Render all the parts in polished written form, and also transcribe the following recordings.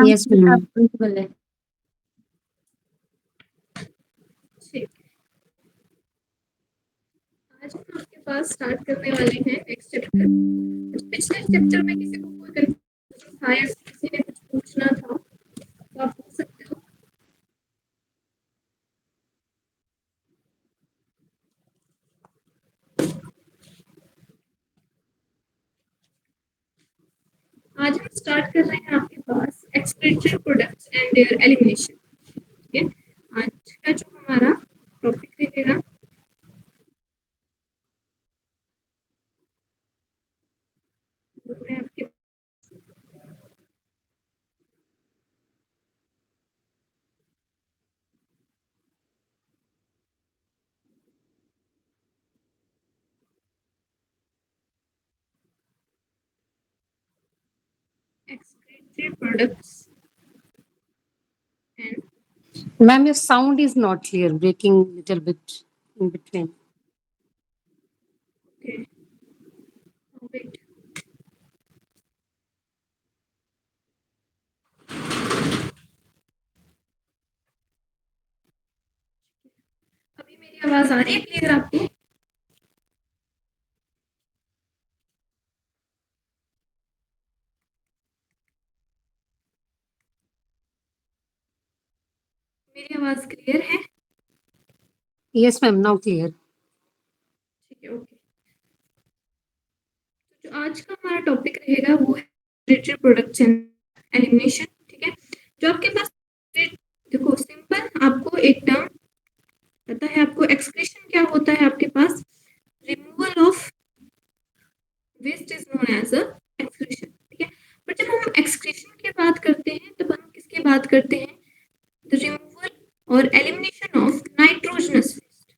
Yes ma'am. Principal है। ठीक, आज हम आपके पास स्टार्ट करने वाले हैं नेक्स्ट चैप्टर। पिछले चैप्टर में किसी को कोई कंफ्यूजन था या किसी ने कुछ पूछना था तो आप पूछ सकते हो। आज हम स्टार्ट कर रहे हैं आपके पास excretory products and their elimination. ठीक है, आज का जो हमारा टॉपिक रहेगा वो है आपके excretory products and Ma'am, your sound is not clear, breaking little bit in between. okay. Oh, wait. अभी मेरी आवाज आ रही है क्लियर आपको? मेरी आवाज क्लियर है? Yes ma'am, now clear. ठीक है, ओके। तो जो आज का हमारा टॉपिक रहेगा वो है एक्सक्रीटरी प्रोडक्ट्स एंड एलिमिनेशन। ठीक है, जो आपके पास देखो सिंपल आपको एक टर्म पता है, आपको एक्सक्रीशन क्या होता है आपके पास, removal of waste is known as a excretion. ठीक है, बट जब हम एक्सक्रीशन की बात करते हैं तब हम किसकी बात करते हैं, द रिमूवल और एलिमिनेशन ऑफ नाइट्रोजनस वेस्ट।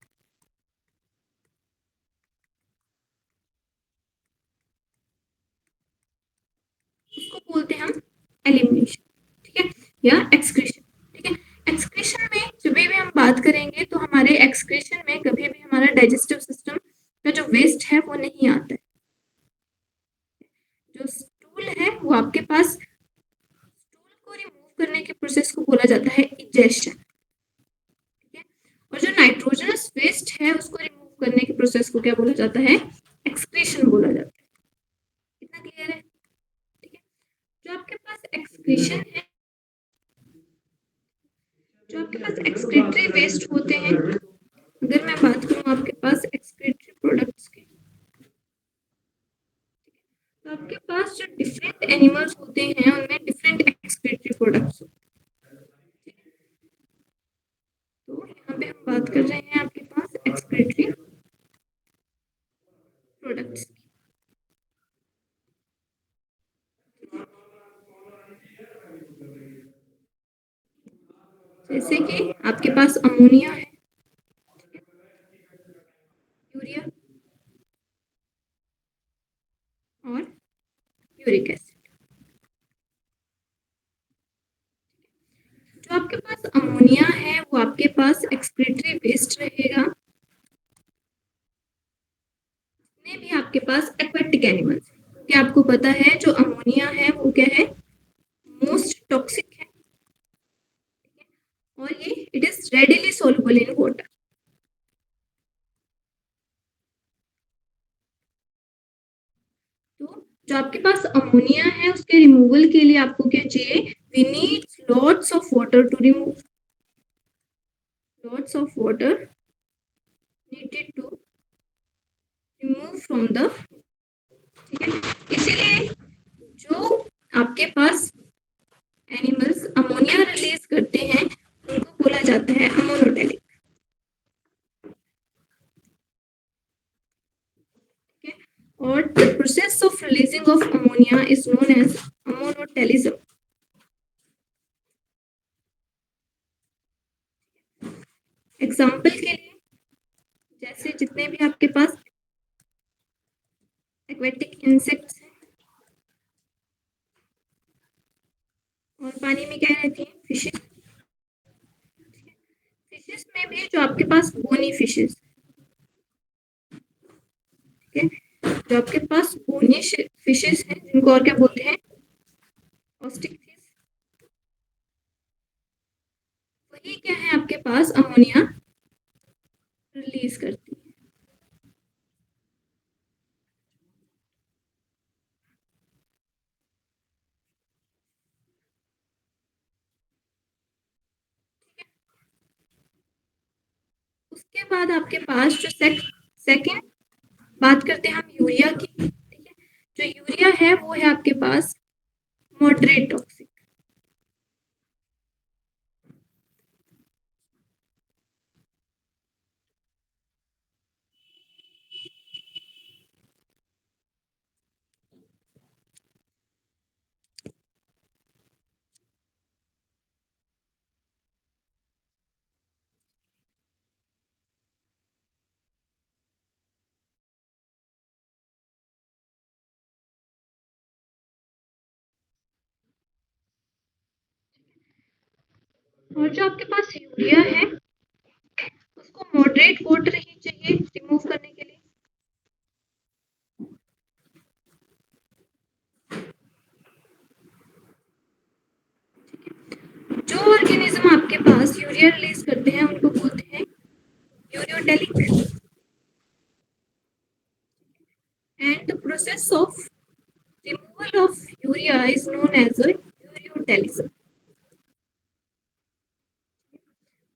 उसको बोलते हैं हम एलिमिनेशन, ठीक है, या एक्सक्रीशन। ठीक है, एक्सक्रीशन में जब भी हम बात करेंगे तो हमारे एक्सक्रीशन में कभी भी हमारा डाइजेस्टिव सिस्टम का जो वेस्ट है वो नहीं आता है। जो स्टूल है वो आपके पास, स्टूल को रिमूव करने के प्रोसेस को बोला जाता है इजेशन। ठीक है, और जो नाइट्रोजनस वेस्ट है उसको रिमूव करने के प्रोसेस को क्या बोला जाता है, एक्सक्रीशन बोला जाता है। कितना क्लियर है? ठीक है, जो आपके पास एक्सक्रीशन है, जो आपके पास एक्सक्रीटरी वेस्ट होते हैं, अगर मैं बात करूं आपके पास एक्सक्रीटरी प्रोडक्ट्स की, तो आपके पास जो डिफरेंट एनिमल्स होते हैं उनमें डिफरेंट एक्सक्रीटरी प्रोडक्ट्स होते हैं। तो यहाँ पे हम बात कर रहे हैं आपके पास एक्सक्रीटरी प्रोडक्ट्स की। जैसे कि आपके पास अमोनिया है, यूरिया और यूरिक एसिड। जो आपके पास अमोनिया है वो आपके पास एक्सक्रीटरी वेस्ट रहेगा। जितने भी आपके पास एक्वेटिक एनिमल्स, क्या आपको पता है जो अमोनिया है वो क्या है, मोस्ट टॉक्सिक है, और ये it is readily soluble in water. तो जो आपके पास अमोनिया है उसके रिमूवल के लिए आपको क्या चाहिए, we need lots of water to remove, lots of water needed to remove from the. ठीक है, इसीलिए जो आपके पास एनिमल्स अमोनिया रिलीज करते हैं उनको बोला जाता है अमोनोटेलिक। ठीक है, और the process of releasing of ammonia is known as ammonotelism. Example के लिए जैसे जितने भी आपके पास एक्वेटिक इंसेक्ट्स हैं और पानी में क्या रहती है, फिशेस। फिशेस में भी जो आपके पास बोनी फिशेस, ठीक है, जो आपके पास बोनी फिशेस हैं जिनको और क्या बोलते हैं, ऑस्टिक फिश, वही क्या है आपके पास अमोनिया रिलीज करती है। उसके बाद आपके पास जो सेकंड बात करते हैं हम यूरिया की, ठीक है। जो यूरिया है वो है आपके पास मॉडरेट टॉक्सिक। और जो आपके पास यूरिया है उसको मॉडरेट वाटर ही चाहिए रिमूव करने के लिए। जो ऑर्गेनिज्म आपके पास यूरिया रिलीज करते हैं उनको बोलते हैं ureotelic. And the process of removal of urea is known as a ureotelism.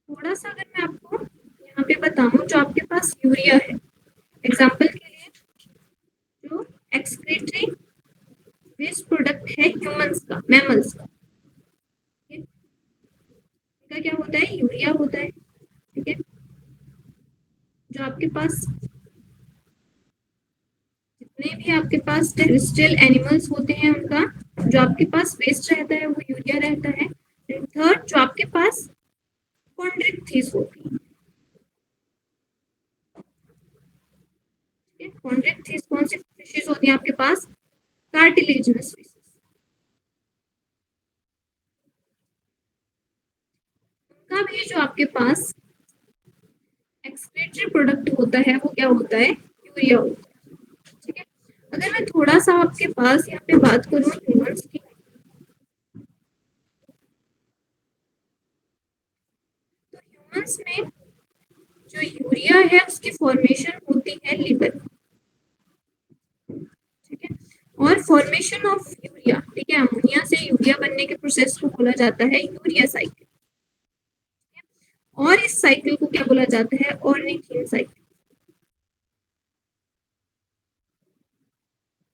थोड़ा सा अगर मैं आपको यहाँ पे बताऊं, जो आपके पास यूरिया है, एग्जाम्पल के लिए जो एक्सक्रीटरी वेस्ट प्रोडक्ट है ह्यूमंस का, मैमल्स का, इनका क्या होता है, यूरिया होता है, ठीक है। जो आपके पास जितने भी आपके पास टेरेस्ट्रियल एनिमल्स होते हैं उनका जो आपके पास वेस्ट रहता है वो यूरिया रहता है। एंड थर्ड जो आपके पास कॉन्ड्रिक्थिस होती है, कॉन्ड्रिक्थिस कौन सी फिशेस होती है आपके पास, कार्टिलेजिनस फिशेस। उनका भी जो आपके पास एक्सक्रीटरी प्रोडक्ट होता है वो क्या होता है, यूरिया होता है, ठीक है। अगर मैं थोड़ा सा आपके पास यहाँ पे बात करूँ ह्यूमंस की, तो ह्यूमंस में जो यूरिया है उसकी फॉर्मेशन होती है लिवर, ठीक है। और फॉर्मेशन ऑफ यूरिया, ठीक है, अमोनिया से यूरिया बनने के प्रोसेस को बोला जाता है यूरिया साइकिल। और इस साइकिल को क्या बोला जाता है, ऑर्निथिन साइकिल,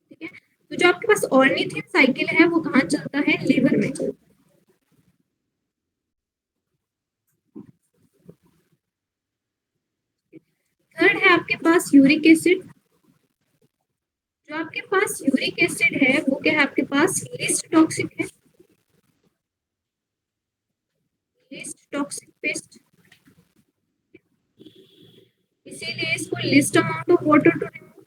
ठीक है। तो जो आपके पास ऑर्निथिन साइकिल है वो कहाँ चलता है, लिवर में चलता है। थर्ड है आपके पास यूरिक एसिड। जो आपके पास यूरिक एसिड है वो क्या है आपके पास, लीस्ट टॉक्सिक है, लीस्ट टॉक्सिक पेस्ट, इसीलिए इसको least amount of water to remove.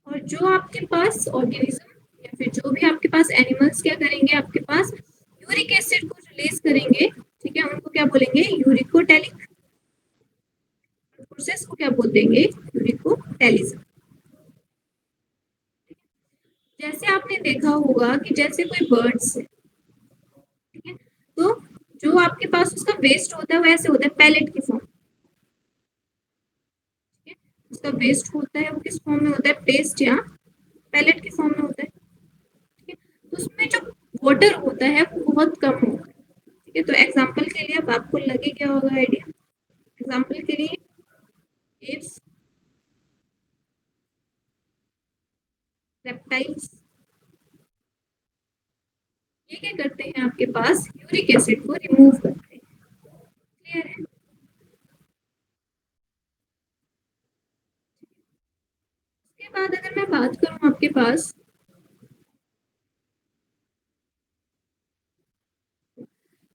और जो आपके पास ऑर्गेनिज्म या फिर जो भी आपके पास एनिमल्स क्या करेंगे, आपके पास यूरिक एसिड को रिलीज करेंगे, ठीक है, उनको क्या बोलेंगे, यूरिकोटेलिक। प्रोसेस को क्या बोल देंगे, यूरिकोटेलिज्म। जैसे आपने देखा होगा कि जैसे कोई बर्ड्स है, ठीक है, तो जो आपके पास उसका वेस्ट होता है वो ऐसे होता है पैलेट की फॉर्म, ठीक है। उसका वेस्ट होता है वो किस फॉर्म में होता है, पेस्ट या पैलेट की फॉर्म में होता है, ठीक है। तो उसमें जो वाटर होता है वो बहुत कम होता है, ठीक है। तो एग्जाम्पल के लिए अब आपको लगे क्या होगा आइडिया, एग्जाम्पल के लिए एप्स, रेप्टाइल्स, ये क्या करते हैं आपके पास, यूरिक एसिड को रिमूव करते हैं, क्लियर है। उसके बाद अगर मैं बात करूं आपके पास,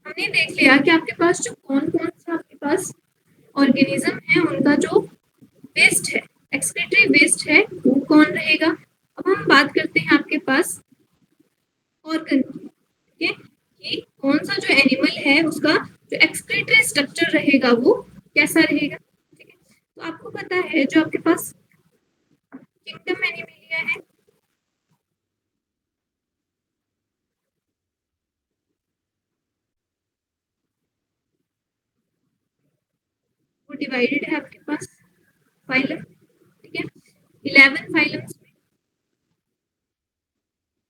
हमने देख लिया कि आपके पास जो कौन कौन सा आपके पास ऑर्गेनिज्म है उनका जो वेस्ट है, एक्सक्रीटरी वेस्ट है, वो कौन रहेगा। अब हम बात करते हैं आपके पास ऑर्गन की, ठीक है, कि कौन सा जो एनिमल है उसका जो एक्सक्रीटरी स्ट्रक्चर रहेगा वो कैसा रहेगा, ठीक है। तो आपको पता है जो आपके पास किंगडम एनिमलिया है, डिवाइडेड है आपके पास फाइलम, ठीक है, 11 फाइलम्स में।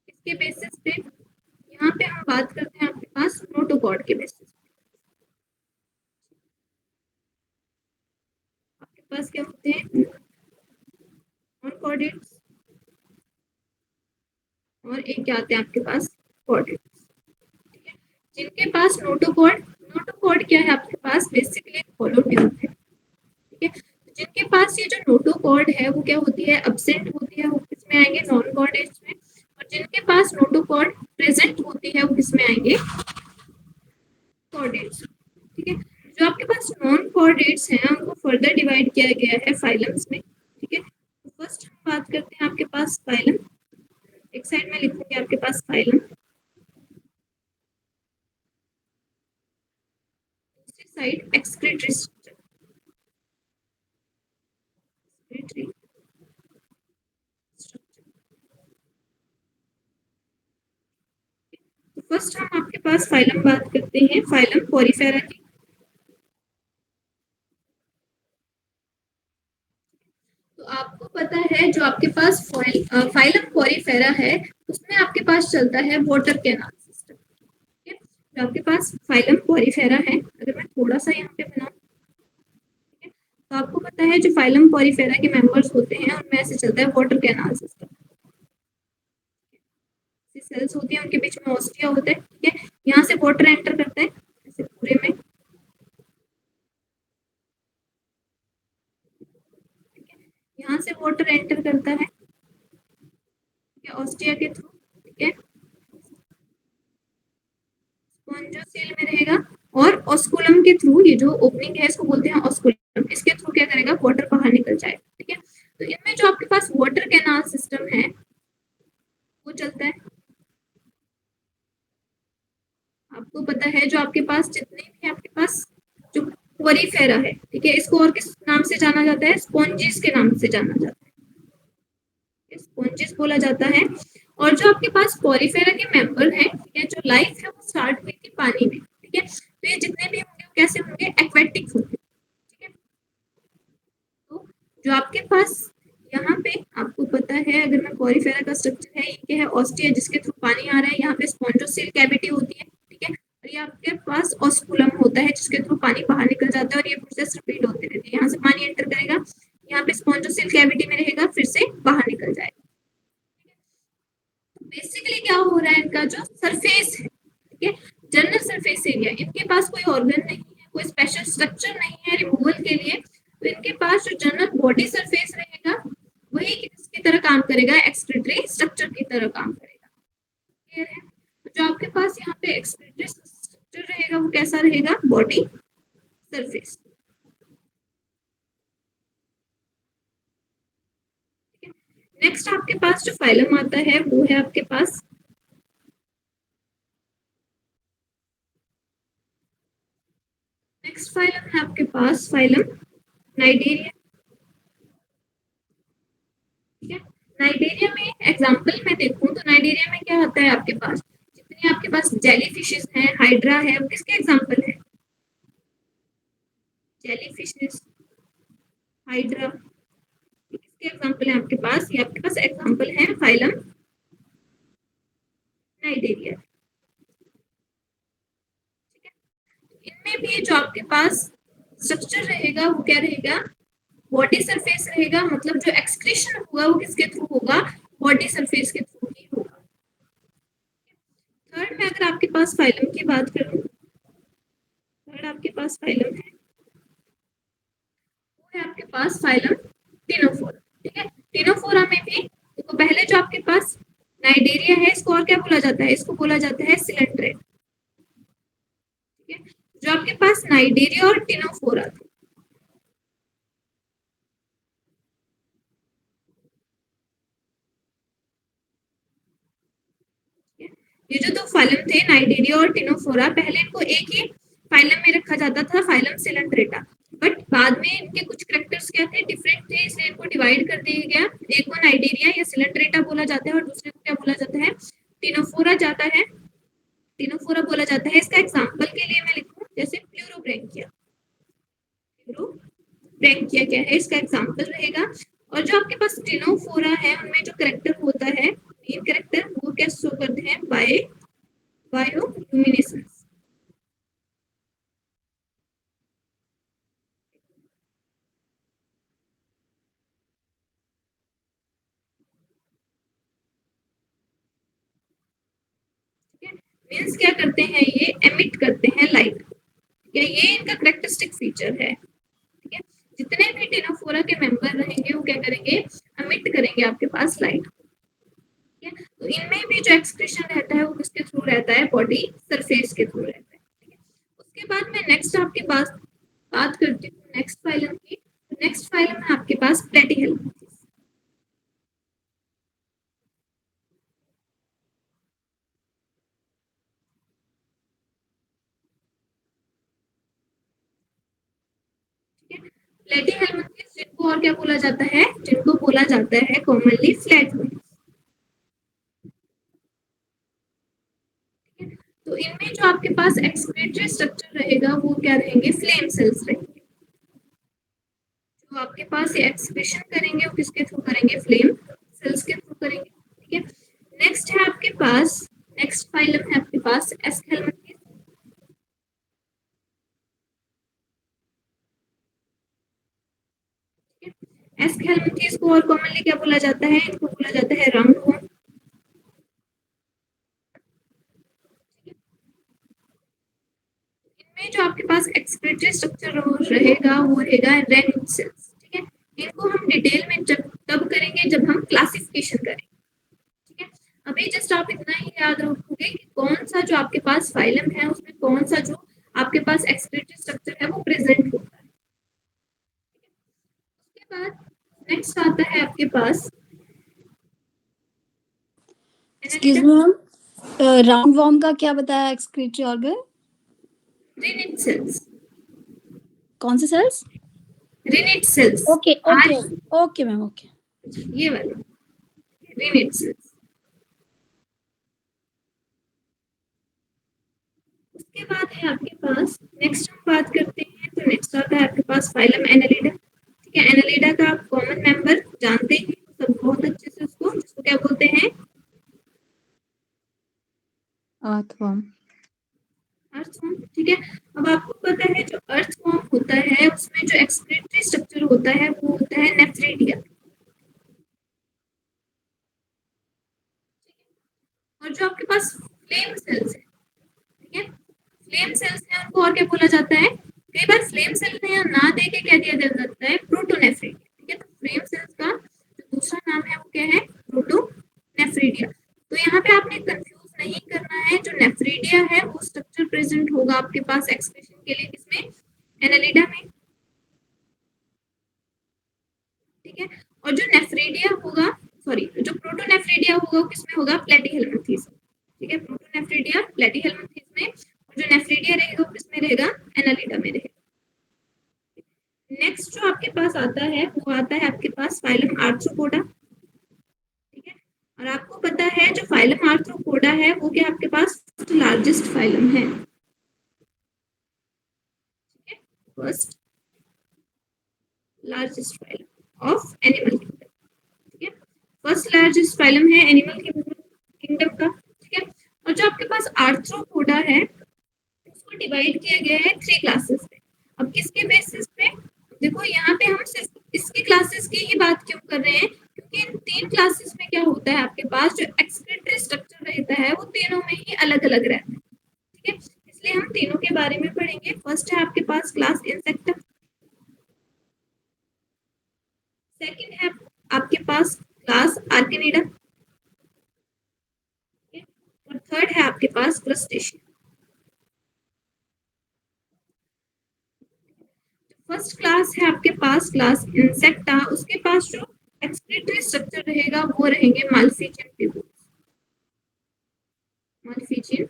इसके बेसिस पे यहाँ पे हम बात करते हैं आपके पास नोटोकॉर्ड के बेसिस। आपके पास क्या होते हैं नॉन कॉर्डेट्स और एक क्या आते हैं आपके पास कॉर्डेट्स, ठीक है। जिनके पास नोटोकॉर्ड, नोटोकॉर्ड क्या है आपके पास बेसिकली एक होलो ट्यूब है, ठीक है। जिनके पास ये जो नोटोकॉर्ड है वो क्या होती है एब्सेंट होती है, वो किसमें आएंगे नॉन कॉर्डेट्स में। और जिनके पास नोटोकॉर्ड प्रेजेंट होती है वो किसमें आएंगे कॉर्डेट्स, ठीक है। जो आपके पास नॉन कॉर्डेट्स हैं उनको फर्दर डिवाइड किया गया है फाइलम्स में, ठीक है। तो फर्स्ट हम बात करते हैं आपके पास फाइलम, एक साइड में लिखूंगी आपके पास फाइलम, दूसरी side excretory structure, excretory structure. तो फर्स्ट हम आपके पास फाइलम बात करते हैं, फाइलम पोरीफेरा की। तो आपको पता है जो आपके पास फाइलम पोरीफेरा है उसमें आपके पास चलता है वाटर कैनाल सिस्टम, ठीक है। जो आपके पास फाइलम पोरीफेरा है, अगर मैं थोड़ा सा यहाँ पे बनाऊं, ठीक है, तो आपको पता है जो फाइलम पोरीफेरा के मेंबर्स होते हैं उनमें ऐसे चलता है वाटर कैनाल सिस्टम। सेल्स होती है उनके बीच में ऑस्टिया होता है, ठीक है। यहाँ से वाटर एंटर करता है ऐसे पूरे में, यहाँ से वाटर एंटर करता है, ठीक है, ऑस्टिया के थ्रू, ठीक है, स्पॉन्जोसेल में रहेगा। और ऑस्कुलम के थ्रू, ये जो ओपनिंग है इसको बोलते हैं ऑस्कुलम, इसके थ्रू क्या करेगा वाटर बाहर निकल जाएगा, ठीक है। तो इनमें जो आपके पास वाटर कैनाल सिस्टम है वो चलता है, आपको पता है जो आपके पास जितने भी आपके पास जो पोरीफेरा है, ठीक है, इसको और किस नाम से जाना जाता है स्पॉन्जिस के नाम से जाना जाता है, स्पॉन्जिस बोला जाता है। और जो आपके पास पोरीफेरा के मेंबर हैं, ठीक है, जो लाइफ है वो स्टार्ट हुई थी पानी में, ठीक है। तो ये जितने भी होंगे वो कैसे होंगे एक्वेटिक होंगे, ठीक है। तो जो आपके पास यहाँ पे आपको पता है अगर मैं पोरीफेरा का स्ट्रक्चर है, ये क्या है ऑस्टिया जिसके थ्रू पानी आ रहा है, यहाँ पे स्पॉन्जोसेल कैविटी होती है, ठीक है। और ये आपके पास ऑस्कुलम होता है जिसके थ्रू पानी बाहर निकल जाता है और ये प्रोसेस रिपीट होते रहते हैं, यहाँ से पानी एंटर करेगा, यहाँ पे स्पॉन्जोसेल कैविटी में रहेगा, फिर से बाहर निकल जाएगा। बेसिकली क्या हो रहा है इनका जो सरफेस है, ठीक है, जनरल सरफेस एरिया, इनके पास कोई ऑर्गन नहीं है, कोई स्पेशल स्ट्रक्चर नहीं है रिमूवल के लिए। तो इनके पास जो जनरल बॉडी सरफेस रहेगा वही किसकी तरह काम करेगा एक्सक्रीटरी स्ट्रक्चर की तरह काम करेगा, क्लियर है। तो जो आपके पास यहाँ पे एक्सक्रीटरी स्ट्रक्चर रहेगा वो कैसा रहेगा बॉडी सरफेस, नेक्स्ट आपके पास जो फाइलम आता है वो है आपके पास नेक्स्ट फाइलम है आपके पास फाइलम नाइडेरिया, ठीक है। नाइडेरिया में एग्जांपल मैं देखूं तो नाइडेरिया में क्या आता है आपके पास जितनी आपके पास जेली फिशेस हैं हाइड्रा है वो किसके एग्जांपल है जेली फिशेस हाइड्रा, किसके एग्जांपल है आपके पास, ये आपके पास एग्जांपल है फाइलम नाइडेरिया, ठीक है। इनमें भी जो आपके पास स्ट्रक्चर रहेगा वो क्या रहेगा बॉडी सरफेस रहेगा, मतलब जो एक्सक्रीशन होगा वो किसके थ्रू होगा बॉडी सरफेस के थ्रू ही होगा। थर्ड में अगर आपके पास फाइलम की बात करूं, थर्ड आपके पास फाइलम है वो है आपके पास फाइलम टिनोफोरा, ठीक है। टिनोफोरा में भी देखो पहले जो आपके पास नाइडेरिया है इसको और क्या बोला जाता है, इसको बोला जाता है सिलेंड्रेट, ठीक है। जो आपके पास नाइडेरिया और टिनोफोरा थे, ये जो दो फाइलम थे नाइडेरिया और टिनोफोरा पहले इनको एक ही फाइलम में रखा जाता था फाइलम सिलेंड्रेटा, बट बाद में इनके कुछ करेक्टर्स क्या थे डिफरेंट थे इसलिए इनको डिवाइड कर दिया गया, एक को नाइडेरिया या सिलेंड्रेटा बोला जाता है और दूसरे को क्या बोला जाता है टिनोफोरा जाता है, टिनोफोरा बोला जाता है। इसका एग्जांपल के लिए मैं लिखूं जैसे प्लूरोब्रैंकिया, प्रैंक किया गया है, इसका एग्जाम्पल रहेगा। और जो आपके पास टिनोफोरा है उनमें जो करेक्टर होता है, मेन करेक्टर, वो क्या शो करते हैं, बायोल्यूमिनेसेंस। मीन्स क्या करते हैं, ये एमिट करते हैं लाइट, या ये इनका करेक्टरिस्टिक फीचर है। ठीक है, जितने भी टिनोफोरा के मेंबर रहेंगे वो क्या करेंगे, एमिट करेंगे आपके पास लाइट। ठीक है, तो इनमें भी जो एक्सक्रीशन रहता है वो किसके थ्रू रहता है, बॉडी सरफेस के थ्रू रहता है। ठीक है, उसके बाद मैं नेक्स्ट आपके पास बात करती हूँ नेक्स्ट फाइलम की। नेक्स्ट फाइलम है आपके पास प्लेटीहेल्मिंथेस। प्लेटीहेल्मिन्थेस जिनको और क्या बोला जाता है, जिनको बोला जाता है कॉमनली फ्लैटविंग्स। तो इनमें जो आपके पास एक्सक्रीटरी स्ट्रक्चर रहेगा वो क्या रहेंगे, फ्लेम सेल्स रहेंगे। जो आपके पास ये एक्सक्रीशन करेंगे वो किसके थ्रू करेंगे, फ्लेम सेल्स के थ्रू करेंगे। ठीक है, नेक्स्ट है आपके पास, नेक्स्ट फाइलम है आपके पास एस्केल्मेंथेस। एस्केल्मेंथेस को और कॉमनली क्या बोला जाता है, इनको बोला जाता है राउंड वॉर्म। इनमें जो आपके पास एक्सक्रीटरी स्ट्रक्चर रहेगा वो रहेगा रेनिन सेल्स। ठीक है, इनको हम डिटेल में जब तब करेंगे जब हम क्लासिफिकेशन करेंगे। ठीक है, अभी जस्ट आप इतना ही याद रखोगे कि कौन सा जो आपके पास फाइलम है उसमें कौन सा जो आपके पास एक्सक्रीटरी स्ट्रक्चर है वो प्रेजेंट होता है। उसके बाद नेक्स्ट आता है आपके पास excuse me ma'am, roundworm का क्या बताया एक्सक्रीटरी ऑर्गन? Renette cells. कौन से cells? Renette cells. Okay okay okay ma'am, okay. ये वाले रिनिट सेल्स। उसके बाद है आपके पास, नेक्स्ट हम बात करते हैं, तो नेक्स्ट आता है आपके पास फाइलम एनालिडा। ठीक है, एनालिडा का आप कॉमन मेंबर जानते हैं सब बहुत अच्छे से, उसको जिसको क्या बोलते हैं, अर्थवॉर्म। अर्थवॉर्म। ठीक है, अब आपको पता है जो अर्थवॉर्म होता है उसमें जो एक्सक्रीटरी स्ट्रक्चर होता है वो होता है नेफ्रिडिया। और जो आपके पास फ्लेम सेल्स है, ठीक है, फ्लेम सेल्स है उनको और क्या बोला जाता है, कई बार फ्लेम सेल में ना दे के क्या दिया जाता है, प्रोटोनेफ्रिडिया। ठीक है, तो फ्लेम सेल्स का जो दूसरा नाम है वो क्या है, प्रोटोनेफ्रिडिया। तो यहाँ पे आपने कंफ्यूज नहीं करना है, जो नेफ्रिडिया है वो स्ट्रक्चर प्रेजेंट होगा आपके पास एक्सप्रेशन के लिए किसमें, एनालिडा में। ठीक है, और जो नेफ्रिडिया होगा, सॉरी, जो प्रोटोनेफ्रिडिया होगा वो किसमें होगा, प्लेटीहेल्मिन्थेस। ठीक है, प्रोटोनेफ्रिडिया प्लेटीहेल्मिन्थेस में, जो नेफ्रिडिया रहेगा वो किसमें रहेगा, एनालिडा में रहेगा। नेक्स्ट जो आपके पास आता है वो आता है आपके पास फाइलम आर्थ्रोपोडा। ठीक है, और आपको पता है जो फाइलम आर्थ्रोपोडा है वो क्या आपके पास लार्जेस्ट फाइलम है। ठीक है, first largest phylum of animal kingdom. ठीक है, फर्स्ट लार्जेस्ट फाइलम है एनिमल किंगडम का। ठीक है, और जो आपके पास आर्थ्रोपोडा है उसको डिवाइड किया गया है 3 क्लासेस में। अब किसके बेसिस पे, देखो यहाँ पे हम सिर्फ इसकी क्लासेस की ही बात क्यों कर रहे हैं, क्योंकि इन 3 क्लासेस में क्या होता है, आपके पास जो एक्सक्रीटरी स्ट्रक्चर रहता है वो तीनों में ही अलग अलग रहता है। ठीक है, इसलिए हम तीनों के बारे में पढ़ेंगे। फर्स्ट है आपके पास क्लास इंसेक्टा, सेकंड है आपके पास क्लास आर्किनिडा, और थर्ड है आपके पास क्रस्टेशियन। फर्स्ट क्लास है आपके पास क्लास इंसेक्टा, उसके पास जो एक्सक्रीटरी स्ट्रक्चर रहेगा वो रहेंगे मालफिजियन ट्यूब्यूल्स। मालफिजियन,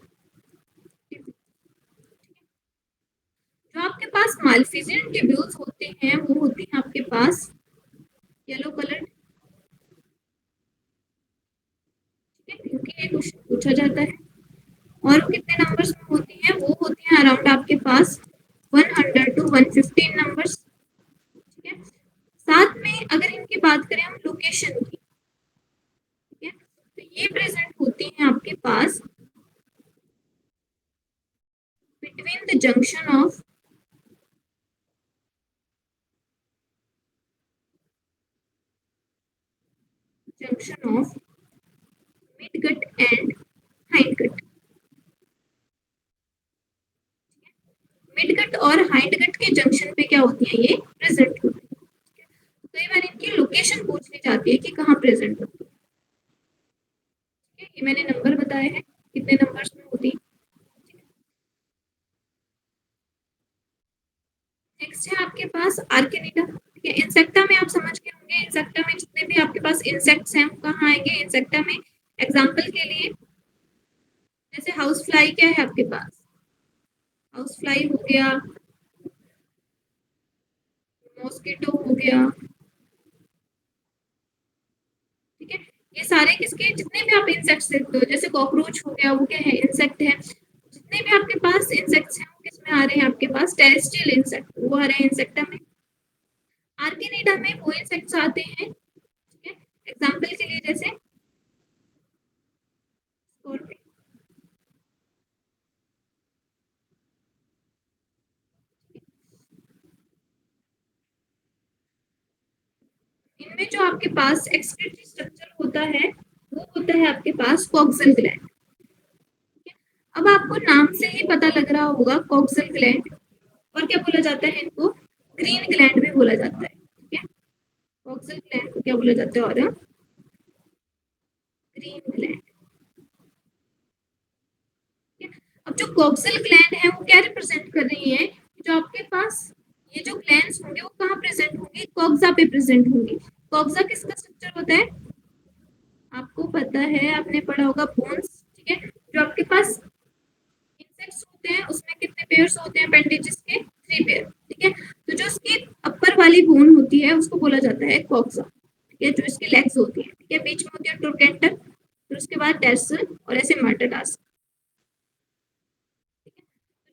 जो आपके पास मालफिजियन ट्यूब्यूल्स होते हैं वो होते हैं आपके पास येलो कलर। ठीक है, क्योंकि ये क्वेश्चन पूछा जाता है। और वो कितने नंबर्स में होती हैं, वो होती हैं अराउंड आपके पास 100 to 115 नंबर्स। ठीक है, बात करें हम लोकेशन की, ठीक है, तो ये प्रेजेंट होती हैं आपके पास between the junction of mid gut and hind gut. Mid gut और हाइंड गट के जंक्शन पे क्या होती है, ये प्रेजेंट होती है। कई बार इनकी लोकेशन पूछ ली जाती है कि कहाँ प्रेजेंट होती है। ये मैंने नंबर बताए हैं कितने नंबर्स में होती है। नेक्स्ट है आपके पास आर्केनिडा, ठीक है। इंसेक्टा में आप समझ गए होंगे, इंसेक्टा में जितने भी आपके पास इंसेक्ट्स हैं वो कहाँ आएंगे, इंसेक्टा में। एग्जाम्पल के लिए जैसे हाउस फ्लाई क्या है आपके पास, हाउस फ्लाई हो गया, मॉस्किटो हो गया, ठीक है। ये सारे किसके, जितने भी आप इंसेक्ट्स देखते हो, जैसे कॉकरोच हो गया, वो क्या है, इंसेक्ट है। जितने भी आपके पास इंसेक्ट्स हैं वो किसमें आ रहे हैं, आपके पास टेरेस्ट्रियल इंसेक्ट, वो आ रहे हैं इंसेक्टा में। आर्किनिडा में वो इंसेक्ट्स आते हैं, ठीक है। एग्जाम्पल के लिए जैसे स्कॉर्पियन, इनमें जो आपके पास एक्सक्रीटरी स्ट्रक्चर होता है वो होता है आपके पास कॉक्सल ग्लैंड। अब आपको नाम से ही पता लग रहा होगा कॉक्सल ग्लैंड, और क्या बोला जाता है इनको, ग्रीन ग्लैंड भी बोला जाता है, ठीक है। कॉक्सल ग्लैंड को क्या बोला जाता है, और ग्रीन ग्लैंड। अब जो कॉक्सल ग्लैंड है वो क्या रिप्रेजेंट कर रही है, जो आपके पास ये जो ग्लैंड्स होंगे वो कहाँ प्रेजेंट होंगे, कॉक्सा पे प्रेजेंट होंगे। कॉक्सा किसका स्ट्रक्चर होता है, आपको पता है, आपने पढ़ा होगा, बोन्स, ठीक है। जो आपके पास इंसेक्ट्स होते हैं उसमें कितने पेयर्स होते हैं अपेंडेजेस के, 3 पेयर, ठीक है। तो जो उसकी अपर वाली बोन होती है उसको बोला जाता है कॉक्सा, ठीक है। जो इसकी लेग्स होती है, ठीक है, बीच में होती है ट्रोकेंटर, फिर उसके बाद टैर्सल और ऐसे मेटाटार्सल।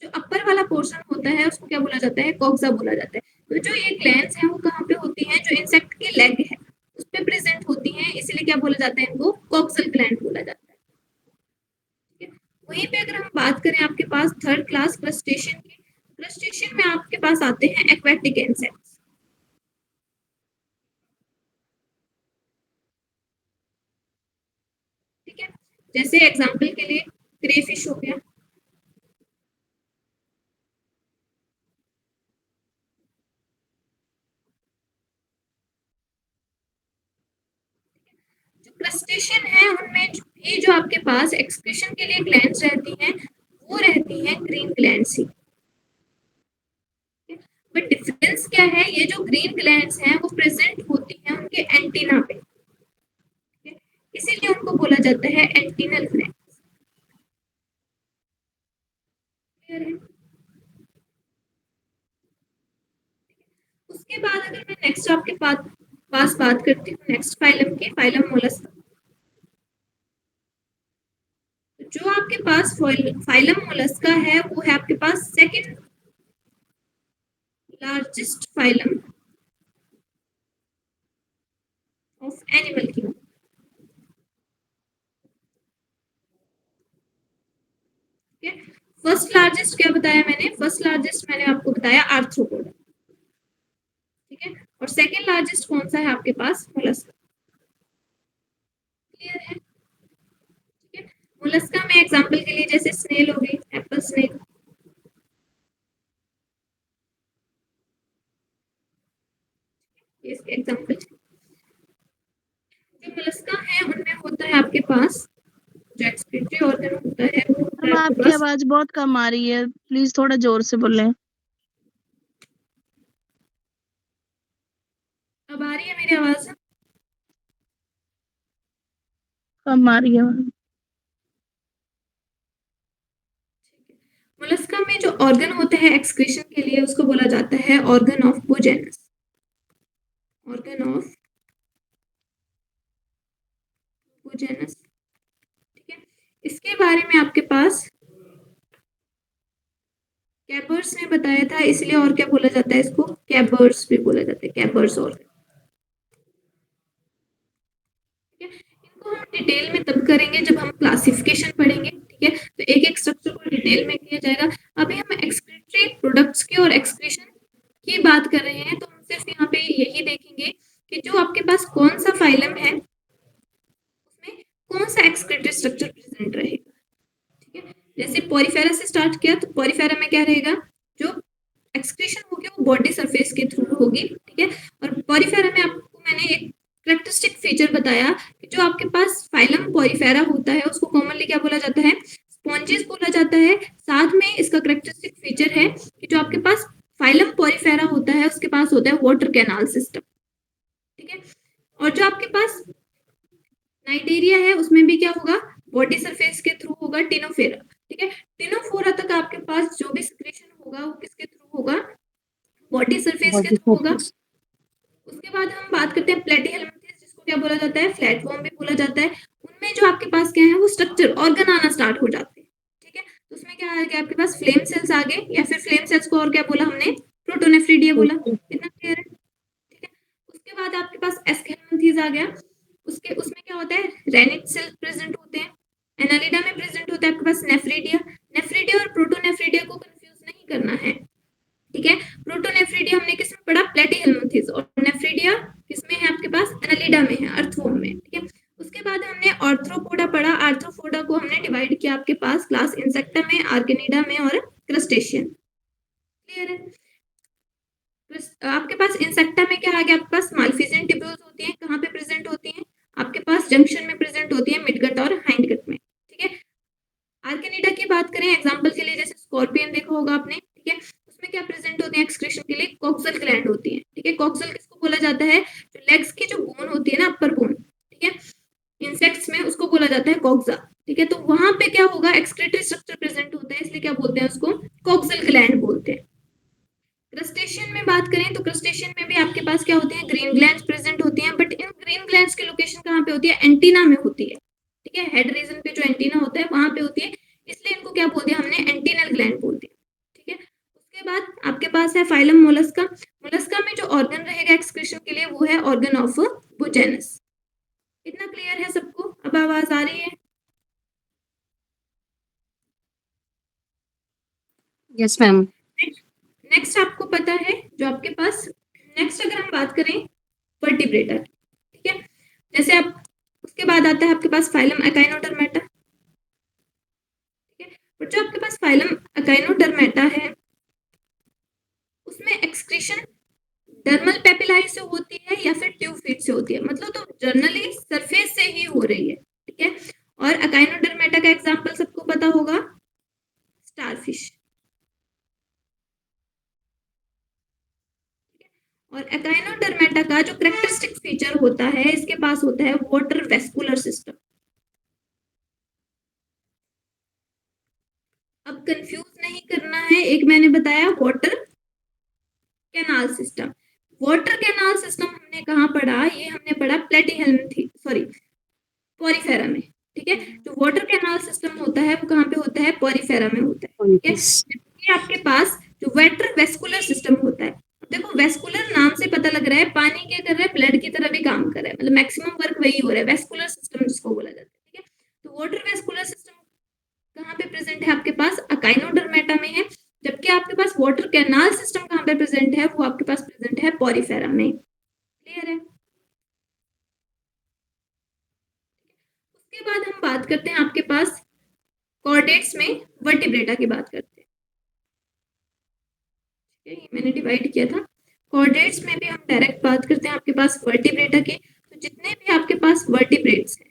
जो अपर वाला पोर्शन होता है उसको क्या बोला जाता है, कॉक्सा बोला जाता है। तो जो ये ग्लैंड्स हैं वो कहाँ पे होती हैं, जो इंसेक्ट की लेग है उस पे प्रेजेंट होती हैं, इसलिए क्या बोला जाता है, इनको कॉक्सल ग्लैंड बोला जाता है, ठीक है। वहीं पे अगर हम बात करें आपके पास थर्ड क्लास क्रस्टेशियन की, क्रस्टेशियन में आपके पास आते हैं एक्वेटिक इंसेक्ट्स, ठीक है। जैसे एग्जांपल के लिए क्रेफिश हो गया, जो क्रस्टेशियन है उनमें भी जो आपके पास एक्सक्रीशन के लिए ग्लैंड्स रहती हैं वो रहती हैं green glands he. But difference क्या है, ये जो ग्रीन ग्लैंड्स हैं वो प्रेजेंट होती हैं उनके एंटीना पे, ठीक है? इसीलिए उनको बोला जाता है एंटीनल ग्लैंड्स। क्लियर है। उसके बाद अगर मैं नेक्स्ट आपके पास बात करती हूँ नेक्स्ट फाइलम की, फाइलम मोलस्का। जो आपके पास फाइलम मोलस्का है वो है आपके पास second largest phylum of animal kingdom. First largest क्या बताया मैंने, फर्स्ट लार्जेस्ट मैंने आपको बताया आर्थ्रोपोडा, ठीक है। और सेकंड लार्जेस्ट कौन सा है आपके पास, मोलस्का। क्लियर है, ठीक है। मोलस्का में एग्जांपल के लिए जैसे स्नेल हो गई, एप्पल स्नेल, ये इसके एग्जांपल। जो मोलस्का है उनमें होता है आपके पास जो एक्सक्रीटरी ऑर्गन होता है वो होता है अब आपके आपकी पास। आवाज बहुत कम आ रही है, प्लीज थोड़ा जोर से बोलें। अब आ रही है मेरी आवाज, कम आ रही है। मोलस्का में जो ऑर्गन होता है एक्सक्रीशन के लिए उसको बोला जाता है ऑर्गन ऑफ बूजेनस, ऑर्गन ऑफ बूजेनस, ठीक है। इसके बारे में आपके पास कैबर्स ने बताया था, इसलिए और क्या बोला जाता है इसको, कैबर्स भी बोला जाता है, कैबर्स ऑर्गन। ठीक है। इनको हम डिटेल में तब करेंगे जब हम क्लासिफिकेशन पढ़ेंगे, ठीक है। तो एक एक स्ट्रक्चर को डिटेल में किया जाएगा। अभी हम एक्सक्रीटरी प्रोडक्ट्स की और एक्सक्रीशन की बात कर रहे हैं, तो हम सिर्फ यहाँ पे यही देखेंगे कि जो आपके पास कौन सा फाइलम है उसमें कौन सा एक्सक्रीटरी स्ट्रक्चर प्रेजेंट रहेगा, ठीक है। जैसे पॉरीफेरा से स्टार्ट किया, तो पॉरीफेरा में क्या रहेगा, जो एक्सक्रीशन होगी वो बॉडी सरफेस के थ्रू होगी, ठीक है। और पॉरीफेरा में आपको मैंने एक कैरेक्टरिस्टिक फीचर बताया कि जो आपके पास फाइलम पॉरीफेरा होता है उसको कॉमनली क्या बोला जाता है, स्पॉन्जेस बोला जाता है। साथ में इसका कैरेक्टरिस्टिक फीचर है कि जो आपके पास फाइलम पॉरीफेरा होता है उसके पास होता है वाटर कैनाल सिस्टम, ठीक है। और जो आपके पास नाइटेरिया है उसमें भी क्या होगा, बॉडी सरफेस के थ्रू होगा टिनोफेरा, ठीक है। टिनोफोरा तक आपके पास जो भी सिक्रेशन होगा वो किसके थ्रू होगा, बॉडी सरफेस के Body थ्रू होगा। surface. उसके बाद हम बात करते हैं प्लेटीहेल्मिंथेस, जिसको क्या बोला जाता है, फ्लैटवर्म भी बोला जाता है। उनमें जो आपके पास क्या है वो स्ट्रक्चर ऑर्गन आना स्टार्ट हो जाते हैं, ठीक है। तो उसमें क्या आ गया आपके पास, फ्लेम सेल्स आ गए, या फिर फ्लेम सेल्स को और क्या बोला हमने, प्रोटोनेफ्रिडिया बोला। कितना क्लियर है, ठीक है। उसके बाद आपके पास एस्केलेंथीज आ गया। उसमें क्या होता है, रेनिट सेल प्रेजेंट होते हैं। एनालिडा में प्रेजेंट होता है आपके पास नेफ्रिडिया। नेफ्रिडिया और प्रोटोनेफ्रिडिया को कंफ्यूज नहीं करना है, ठीक है। प्रोटोनेफ्रिडिया हमने किसमें पढ़ा, प्लेटीहेल्मिंथेस, और नेफ्रिडिया किसमें है आपके पास, एनालिडा में है, अर्थवर्म में, ठीक है। उसके बाद हमने आर्थ्रोपोडा पढ़ा। आर्थ्रोपोडा को हमने डिवाइड किया आपके पास क्लास इंसेक्टा में, आर्केनिडा में और क्रस्टेशियन, क्लियर है। आपके पास इंसेक्टा में क्या आ गया, आपके पास मालफिजियन ट्यूब्यूल्स होती हैं, कहाँ पे प्रेजेंट होती हैं, आपके पास जंक्शन में प्रेजेंट होती है, मिडगट और हाइंडगट में, ठीक है। आर्केनिडा की बात करें एग्जांपल के लिए, जैसे स्कॉर्पियन देखा होगा आपने, ठीक है। उसमें क्या प्रेजेंट होते हैं, एक्सक्रीशन के लिए कॉक्सल ग्लैंड होती है, ठीक है। कॉक्सल किसको बोला जाता है, जो लेग्स की जो बोन होती है ना, अपर बोन, ठीक है, इंसेक्ट्स में उसको बोला जाता है कॉक्सा, ठीक है। तो वहां पे क्या होगा, एक्सक्रीटरी स्ट्रक्चर प्रेजेंट होता है, इसलिए क्या बोलते हैं उसको, कॉक्सल ग्लैंड बोलते हैं। क्रस्टेशियन में बात करें तो क्रस्टेशियन में भी आपके पास क्या होते हैं, ग्रीन ग्लैंड्स प्रेजेंट होती हैं, बट इन ग्रीन ग्लैंड्स की लोकेशन कहाँ पे होती है, एंटीना में होती है, ठीक है। हेड रीजन पे जो एंटीना होता है वहां पे होती है, इसलिए इनको क्या बोल दिया हमने, एंटीनल ग्लैंड बोल दिया, ठीक है। उसके बाद आपके पास है फाइलम मोलस्का। मोलस्का में जो ऑर्गन रहेगा एक्सक्रीशन के लिए वो है ऑर्गन ऑफ बुचेनस। इतना क्लियर है सबको, अब आवाज आ रही है। Yes, ma'am. नेक्स्ट आपको पता है जो आपके पास, नेक्स्ट अगर हम बात करें वर्टिब्रेटा, ठीक है। जैसे आप, उसके बाद आता है आपके पास फाइलम एकाइनोडर्मेटा, ठीक है। और जो आपके पास फाइलम एकाइनोडर्मेटा है उसमें एक्सक्रीशन डर्मल पेपिलाई से होती है या फिर ट्यूब फीड से होती है, मतलब तो जनरली सरफेस से ही हो रही है, ठीक है। और एकाइनोडर्मेटा का एग्जांपल सबको पता होगा, स्टारफिश। और एकाइनोडर्मेटा का जो कैरेक्टरिस्टिक फीचर होता है, इसके पास होता है वाटर वेस्कुलर सिस्टम। अब कंफ्यूज नहीं करना है, एक मैंने बताया water canal system. Water canal system हमने कहाँ पढ़ा, ये हमने पढ़ा प्लेटीहेल्मिंथेस, सॉरी पॉरीफेरा में, ठीक है। जो वाटर कैनाल सिस्टम होता है वो कहाँ पे होता है, पॉरीफेरा में होता है, ठीक है। Yes. जबकि आपके पास जो वाटर वेस्कुलर सिस्टम होता है, देखो वेस्कुलर नाम से पता लग रहा है पानी क्या कर रहा है, ब्लड की तरह भी काम कर रहा है, मतलब मैक्सिमम वर्क वही हो रहा है, वेस्कुलर सिस्टम जिसको बोला जाता है, ठीक है। तो वाटर वेस्कुलर सिस्टम कहाँ पे प्रेजेंट है, आपके पास अकाइनोडर्मेटा में है, जबकि आपके पास वाटर कैनाल सिस्टम कहाँ पे प्रेजेंट है, वो आपके पास प्रेजेंट है पॉरीफेरा में, क्लियर है। उसके बाद हम बात करते हैं आपके पास कॉर्डेट्स में वर्टिब्रेटा की बात करते हैं, ठीक है। ये मैंने डिवाइड किया था, कॉर्डेट्स में भी हम डायरेक्ट बात करते हैं आपके पास वर्टिब्रेटा की। तो जितने भी आपके पास वर्टिब्रेट्स हैं,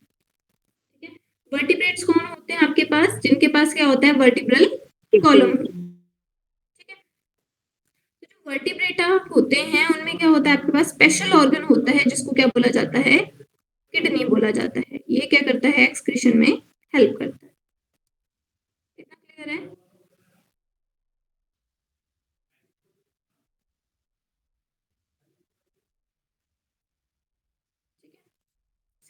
ठीक है, वर्टिब्रेट्स कौन होते हैं आपके पास, जिनके पास क्या होता है, वर्टिब्रल कॉलम, ठीक है। तो जो वर्टिब्रेटा होते हैं उनमें क्या होता है, आपके पास स्पेशल ऑर्गन होता है जिसको क्या बोला जाता है, किडनी बोला जाता है। ये क्या करता है, एक्सक्रीशन में हेल्प करता है, इतना क्लियर है।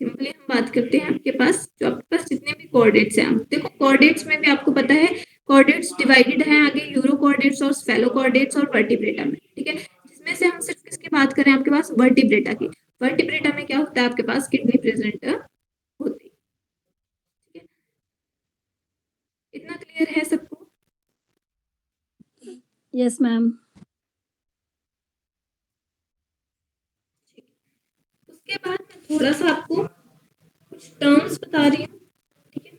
सिंपली हम बात करते हैं आपके पास, जो आपके पास जितने भी कॉर्डेट्स हैं, देखो कॉर्डेट्स में भी आपको पता है कॉर्डेट्स डिवाइडेड है आगे यूरोकॉर्डेट्स और स्फेलोकॉर्डेट्स और वर्टिब्रेटा में, ठीक है। जिसमें से हम सिर्फ किसकी बात करें, आपके पास वर्टिब्रेटा की। वर्टिब्रेटा में क्या होता है, आपके पास किडनी प्रेजेंट यस मैम। उसके बाद मैं थोड़ा सा आपको कुछ टर्म्स बता रही हूँ, ठीक है।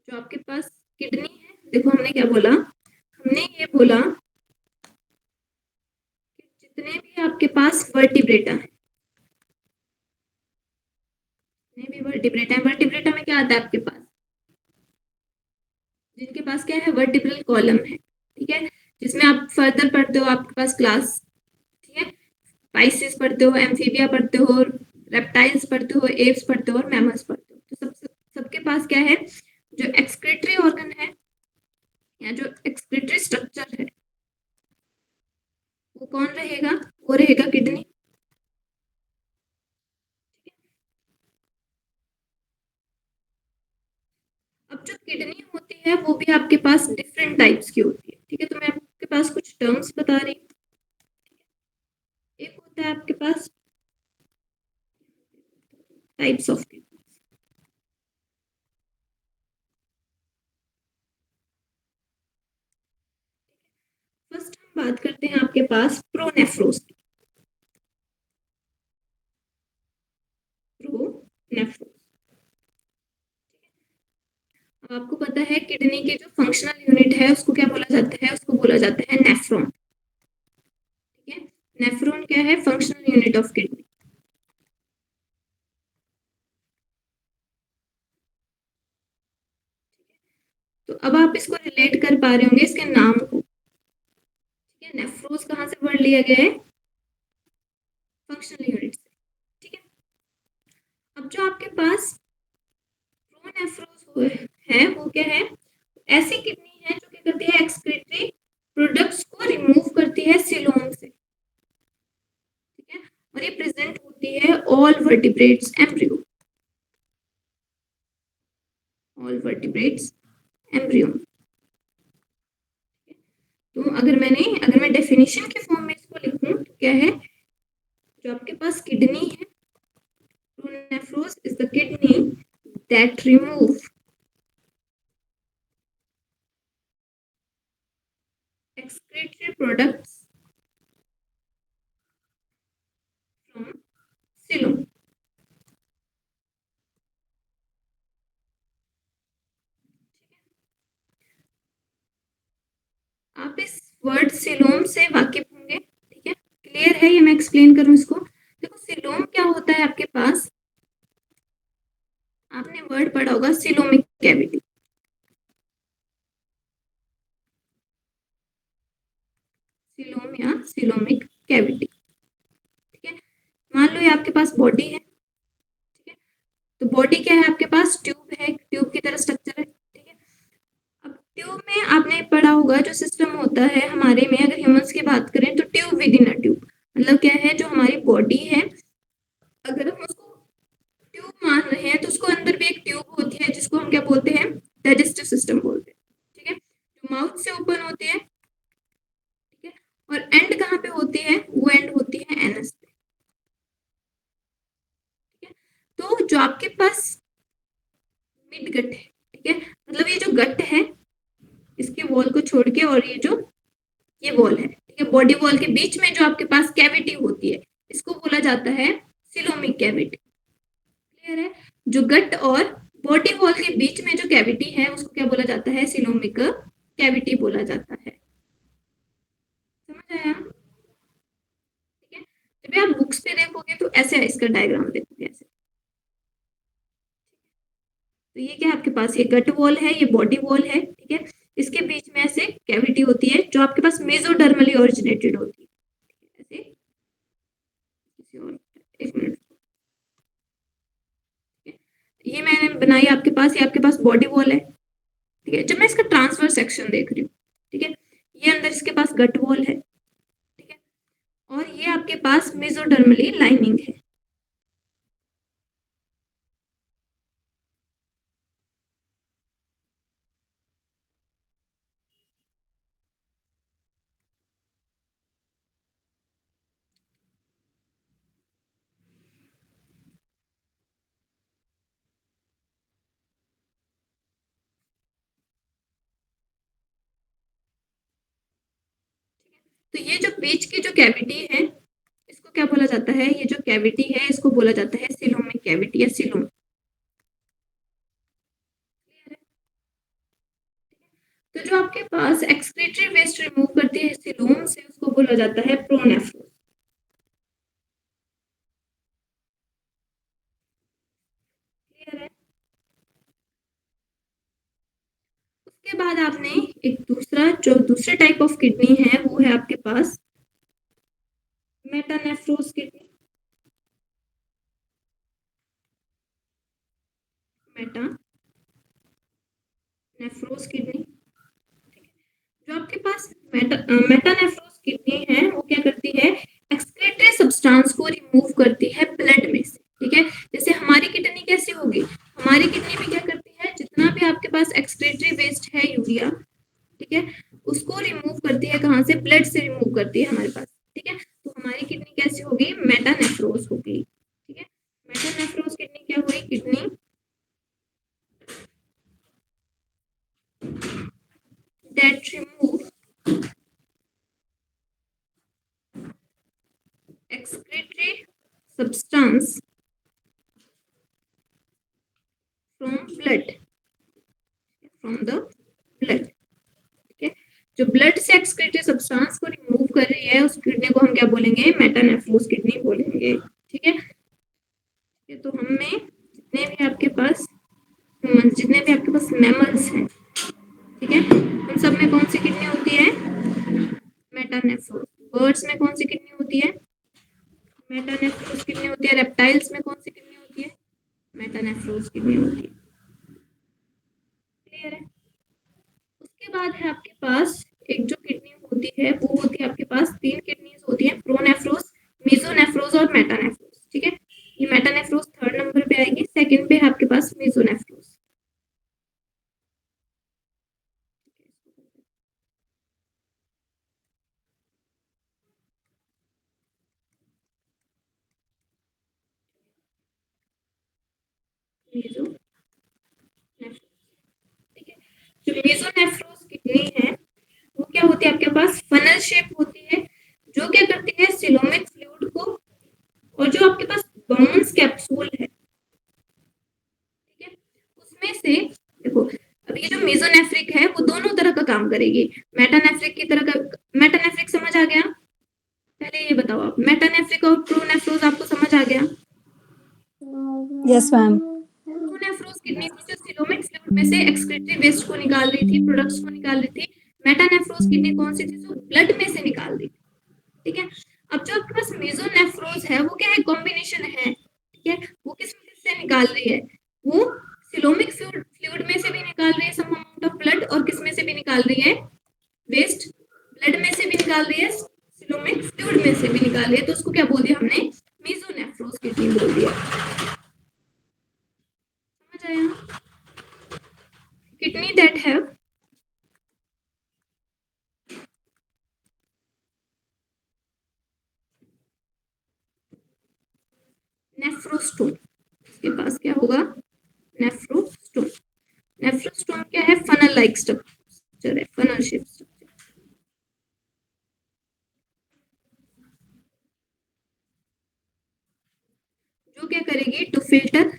जो आपके पास किडनी है, देखो हमने क्या बोला, हमने ये बोला कि जितने भी आपके पास वर्टिब्रेटा है, जितने भी वर्टिब्रेटा में क्या आता है आपके पास, जिनके पास क्या है, वर्टिब्रल कॉलम है, ठीक है, जिसमें आप फर्दर पढ़ते हो, आपके पास क्लास, ठीक है, पाइसेस पढ़ते हो, एम्फीबिया पढ़ते हो, रेप्टाइल्स पढ़ते हो, एप्स पढ़ते हो और मैमल्स पढ़ते हो। तो सबके पास क्या है, जो एक्सक्रीटरी ऑर्गन है या जो एक्सक्रीटरी स्ट्रक्चर है, वो कौन रहेगा, वो रहेगा किडनी। अब जो किडनी होती है वो भी आपके पास डिफरेंट टाइप्स की होती है, ठीक है। तो मैं आपके पास कुछ टर्म्स बता रही हूँ। एक होता है आपके पास टाइप्स ऑफ किडनी। फर्स्ट हम बात करते हैं आपके पास प्रोनेफ्रोस की। प्रोनेफ्रोस, आपको पता है किडनी के जो फंक्शनल यूनिट है उसको क्या बोला जाता है, उसको बोला जाता है नेफ्रॉन, ठीक है। नेफ्रॉन क्या है, फंक्शनल यूनिट ऑफ किडनी। तो अब आप इसको रिलेट कर पा रहे होंगे इसके नाम को, ठीक है। नेफ्रोस कहाँ से वर्ड लिया गया है, फंक्शनल यूनिट से, ठीक है। अब जो आपके पास प्रोनेफ्रोस है वो क्या है, ऐसी किडनी है जो क्या करती है, एक्सक्रीटरी प्रोडक्ट्स को रिमूव करती है सीलोम से, ठीक है। और ये प्रेजेंट होती है all vertebrates embryo, all vertebrates embryo. तो अगर मैं डेफिनेशन के फॉर्म में इसको लिखूं तो क्या है, जो आपके पास किडनी है, pronephros is the kidney that remove excretory products from coelom। आप इस वर्ड सिलोम से वाकिफ होंगे, ठीक है, क्लियर है, ये मैं एक्सप्लेन करूं इसको। देखो सिलोम क्या होता है आपके पास, आपने वर्ड पढ़ा होगा सिलोमिक कैविटी, सिलोम या सिलोमिक कैविटी, ठीक है। मान लो ये आपके पास बॉडी है, ठीक है। तो बॉडी क्या है आपके पास, ट्यूब है, ट्यूब की तरह स्ट्रक्चर है, ठीक है। अब ट्यूब में आपने पढ़ा होगा जो सिस्टम होता है हमारे में, अगर ह्यूमंस की बात करें तो tube with in a tube, मतलब क्या है, जो हमारी बॉडी है अगर हम उसको ट्यूब मान रहे हैं तो उसको अंदर भी एक ट्यूब होती है जिसको हम क्या बोलते हैं, डाइजेस्टिव सिस्टम बोलते हैं, ठीक है। जो माउथ से ओपन होती है, ठीक है, और एंड कहाँ पे होती है, वो एंड होती है एनस पे, ठीक है। तो जो आपके पास मिड गट है, ठीक है, मतलब ये जो गट है इसके वॉल को छोड़ के, और ये वॉल है, ठीक है, बॉडी वॉल के बीच में जो आपके पास कैविटी होती है इसको बोला जाता है सिलोमिक कैविटी, क्लियर है। जो गट और बॉडी वॉल के बीच में जो कैविटी है उसको क्या बोला जाता है, सिलोमिक कैविटी बोला जाता है, समझ आया, ठीक है। जब भी आप बुक्स पे देखोगे तो ऐसे इसका डायग्राम देखोगे ऐसे। तो ये क्या है आपके पास, ये गट वॉल है, ये बॉडी वॉल है, ठीक है, इसके बीच में ऐसे कैविटी होती है जो आपके पास मेसोडर्मली ओरिजिनेटेड होती है, ऐसे किसी और, एक मिनट, ये मैंने बनाई आपके पास, ये आपके पास बॉडी वॉल है, ठीक है। जब मैं इसका ट्रांसफर सेक्शन देख रही हूँ, ठीक है, ये अंदर इसके पास गट वॉल है, ठीक है, और ये आपके पास मेसोडर्मली लाइनिंग है। तो ये जो बीच की जो कैविटी है इसको क्या बोला जाता है, ये जो कैविटी है इसको बोला जाता है सीलोमिक कैविटी या सीलोम। तो जो आपके पास एक्सक्रीटरी वेस्ट रिमूव करती है सीलोम से उसको बोला जाता है प्रोनेफ्रोस। क्लियर है? उसके बाद आपने एक दूसरा जो दूसरे टाइप ऑफ किडनी है वो है आपके पास मेटानेफ्रोस किडनी। मेटानेफ्रोस किडनी, जो आपके पास मेटानेफ्रोस किडनी है वो क्या करती है, एक्सक्रीटरी सब्सटेंस को रिमूव करती है ब्लड में से। ठीक है, जैसे हमारी किडनी कैसी होगी, हमारी किडनी भी क्या करती है, जितना भी आपके पास एक्सक्रीटरी वेस्ट है यूरिया, ठीक है, उसको रिमूव करती है, कहाँ से, ब्लड से रिमूव करती है हमारे पास। ठीक है, तो हमारी किडनी कैसी होगी, मेटानेफ्रोस होगी। ठीक है, मेटानेफ्रोस किडनी क्या हुई, kidney that remove excretory substance from the blood। ठीक है, जो ब्लड से एक्सक्रीटरी सब्सटेंस को रिमूव कर रही है उस किडनी को हम क्या बोलेंगे, मेटानेफ्रोस किडनी बोलेंगे। ठीक है, तो हमें जितने भी आपके पास मैमल्स हैं, ठीक है, उन सब में कौन सी किडनी होती है, मेटानेफ्रोस। बर्ड्स में कौन सी किडनी होती है, मेटानेफ्रोस किडनी होती है। रेप्टाइल्स में कौन सी किडनी होती है, मेटानेफ्रोस किडनी होती है। क्लियर है? उसके बाद है आपके पास एक जो किडनी होती है वो होती है आपके पास, तीन किडनीज होती है, प्रोनेफ्रोस, मेसोनेफ्रोस और मेटानेफ्रोस। ठीक है, ये मेटानेफ्रोस थर्ड नंबर पे आएगी, सेकंड पे है आपके पास मेसोनेफ्रोस। ठीक है, जो मेसोनेफ्रोस किडनी है वो क्या होती है आपके पास, फनल शेप होती है, जो क्या करती है, सिलोमिक फ्लूइड को, और जो आपके पास बाउंस कैप्सूल है, ठीक है, उसमें से देखो, अब ये जो मेसोनेफ्रिक है वो दोनों तरह का काम करेगी, मेटानेफ्रिक की तरह का। मेटानेफ्रिक समझ आ गया, पहले ये बताओ आप, मेटानेफ्रिक और प्रोनेफ्रोस आपको समझ आ गया? Yes ma'am. प्रोनेफ्रोस किडनी थी जो सिलोमिक फ्लूइड में से एक्सक्रीटरी वेस्ट को निकाल रही थी, प्रोडक्ट्स को निकाल रही थी। मेटानेफ्रोस किडनी कौन सी थी, जो ब्लड में से निकाल रही थी। ठीक है, अब जो आपके पास मेसोनेफ्रोस है वो क्या है, कॉम्बिनेशन है। ठीक है, वो किस से निकाल रही है, वो सिलोमिक फ्लूइड में से भी निकाल रही है सम अमाउंट ऑफ ब्लड, और किस में से भी निकाल रही है, वेस्ट ब्लड में से भी निकाल रही है, सिलोमिक फ्लूइड में से भी निकाल रही है। तो उसको क्या बोल दिया हमने, मेसोनेफ्रोस किडनी बोल दिया। समझ आया? किडनी दैट हैव नेफ्रोस्टोम, इसके पास क्या होगा, नेफ्रोस्टोम। नेफ्रोस्टोम क्या है, फनल लाइक स्ट्रक्चर है, फनल शेप स्ट्रक्चर। जो क्या करेगी, टू फिल्टर,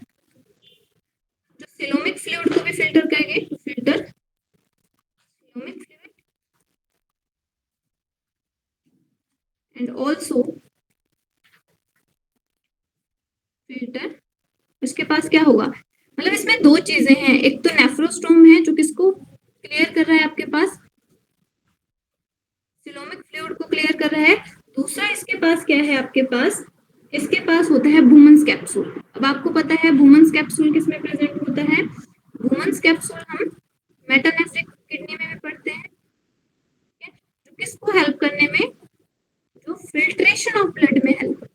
जो सिलोमिक फ्लूइड को भी फिल्टर करेगी, to filter coelomic fluid and also filter. उसके पास क्या होगा, मतलब इसमें दो चीजें हैं, एक तो नेफ्रोस्टोम है जो किसको क्लियर कर रहा है, आपके पास सिलोमिक फ्लूइड को क्लियर कर रहा है। दूसरा इसके पास क्या है, आपके पास इसके पास होता है बुमन्स कैप्सूल। अब आपको पता है बुमन्स कैप्सूल किस में प्रेजेंट होता है, बुमन्स कैप्सूल हम मेटानेफ्रिक किडनी में भी पढ़ते हैं। जो किसको हेल्प करने में, जो फिल्ट्रेशन ऑफ ब्लड में हेल्प।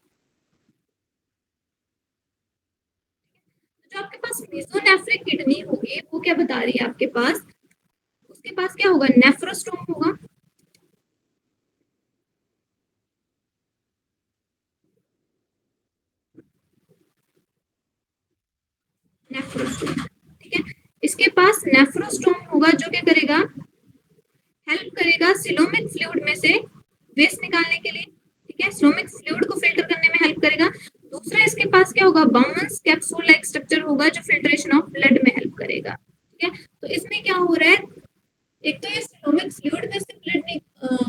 जो आपके पास मेसोनेफ्रिक किडनी होगी वो क्या बता रही है आपके पास, उसके पास क्या होगा, नेफ्रोस्टोम होगा। नेफ्रोस्टोम, ठीक है, इसके पास नेफ्रोस्टोम होगा जो क्या करेगा, हेल्प करेगा सिलोमिक फ्लूइड में से वेस्ट निकालने के लिए, ठीक है, स्लोमिक फ्लूइड को फिल्टर करने में हेल्प करेगा। दूसरा इसके पास क्या होगा, बाउंस कैप्सूल लाइक स्ट्रक्चर होगा जो फिल्ट्रेशन ऑफ ब्लड में हेल्प करेगा, ठीक है। तो इसमें क्या हो रहा है, एक तो ये स्लोमिक फ्लूइड में से